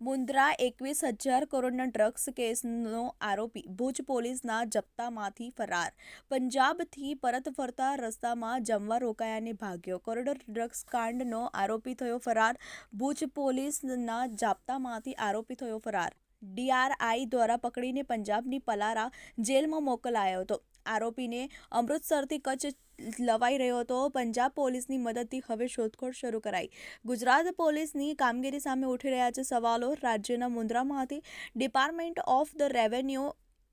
મુન્દ્રા 21,000 કરોડના ડ્રગ્સ કેસનો આરોપી ભુજ પોલીસના જપ્તામાંથી ફરાર. પંજાબથી પરત ફરતા રસ્તામાં જમવા રોકાયાને ભાગ્યો. કરોડો ડ્રગ્સ કાંડનો આરોપી થયો ફરાર. ભુજ પોલીસના જાપ્તામાંથી આરોપી થયો ફરાર. ડીઆરઆઈ દ્વારા પકડીને પંજાબની પલારા જેલમાં મોકલાયો હતો. આરોપીને અમૃતસરથી કચ્છ લવાઈ રહ્યો હતો. પંજાબ પોલીસની મદદથી હવે શોધખોળ શરૂ કરાઈ. ગુજરાત પોલીસની કામગીરી સામે ઉઠી રહ્યા છે સવાલો. રાજ્યના મુન્દ્રામાંથી department of the revenue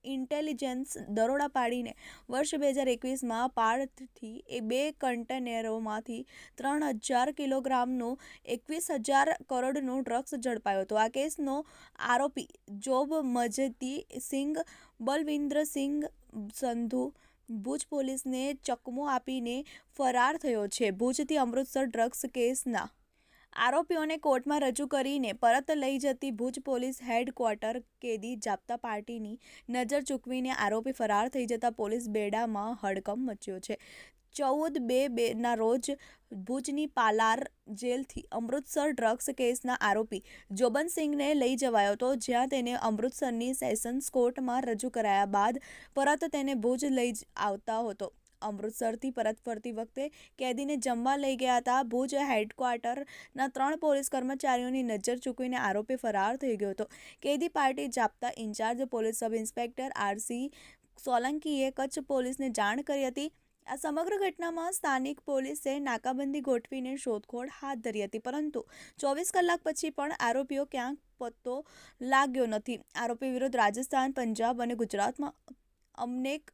intelligence દરોડા પાડીને વર્ષ 2021માં પાડથી 2 કન્ટેનરોમાંથી 3,000 કિલોગ્રામનું 21,000 કરોડનું ડ્રગ્સ ઝડપાયો હતો. આ કેસનો આરોપી જોબ મજતી સિંઘ બલવિન્દર સિંઘ સંધુ ભુજ પોલીસને ચકમો આપીને ફરાર થયો છે. ભુજથી અમૃતસર ડ્રગ્સ કેસના આરોપીઓને કોર્ટમાં રજૂ કરીને પરત લઈ જતી ભુજ પોલીસ હેડક્વાર્ટર કેદી જાપ્તા પાર્ટીની નજર ચૂકવીને આરોપી ફરાર થઈ જતા પોલીસ બેડામાં હડકંપ મચ્યો છે. 14/2ના રોજ ભુજની પાલાર જેલથી અમૃતસર ડ્રગ્સ કેસના આરોપી જોબનસિંઘને લઈ જવાયો હતો, જ્યાં તેને અમૃતસરની સેશન્સ કોર્ટમાં રજૂ કરાયા બાદ પરત તેને ભુજ લઈ આવતા હતો. અમૃતસરથી પરત ફરતી વખતે કેદીને જમવા લઈ ગયા હતા. ભુજ હેડક્વાર્ટરના 3 પોલીસ કર્મચારીઓની નજર ચૂકવીને આરોપી ફરાર થઈ ગયો હતો. કેદી પાર્ટી જાપ્તા in-charge police sub inspector R C. સોલંકીએ કચ્છ પોલીસને જાણ કરી હતી. આ સમગ્ર ઘટનામાં સ્થાનિક પોલીસે નાકાબંધી ગોઠવીને શોધખોળ હાથ ધરી હતી, પરંતુ 24 કલાક પછી પણ આરોપીઓ ક્યાંક પત્તો લાગ્યો નથી. આરોપી વિરુદ્ધ રાજસ્થાન, પંજાબ અને ગુજરાતમાં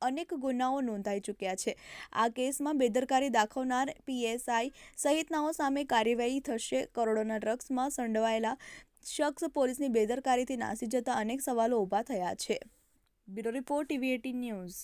અનેક ગુનાઓ નોંધાઈ ચૂક્યા છે. આ કેસમાં બેદરકારી દાખવનાર પીએસઆઈ સહિતનાઓ સામે કાર્યવાહી થશે. કરોડોના ડ્રગ્સમાં સંડોવાયેલા શખ્સ પોલીસની બેદરકારીથી નાસી જતા અનેક સવાલો ઊભા થયા છે. Bureau report, TV18 news.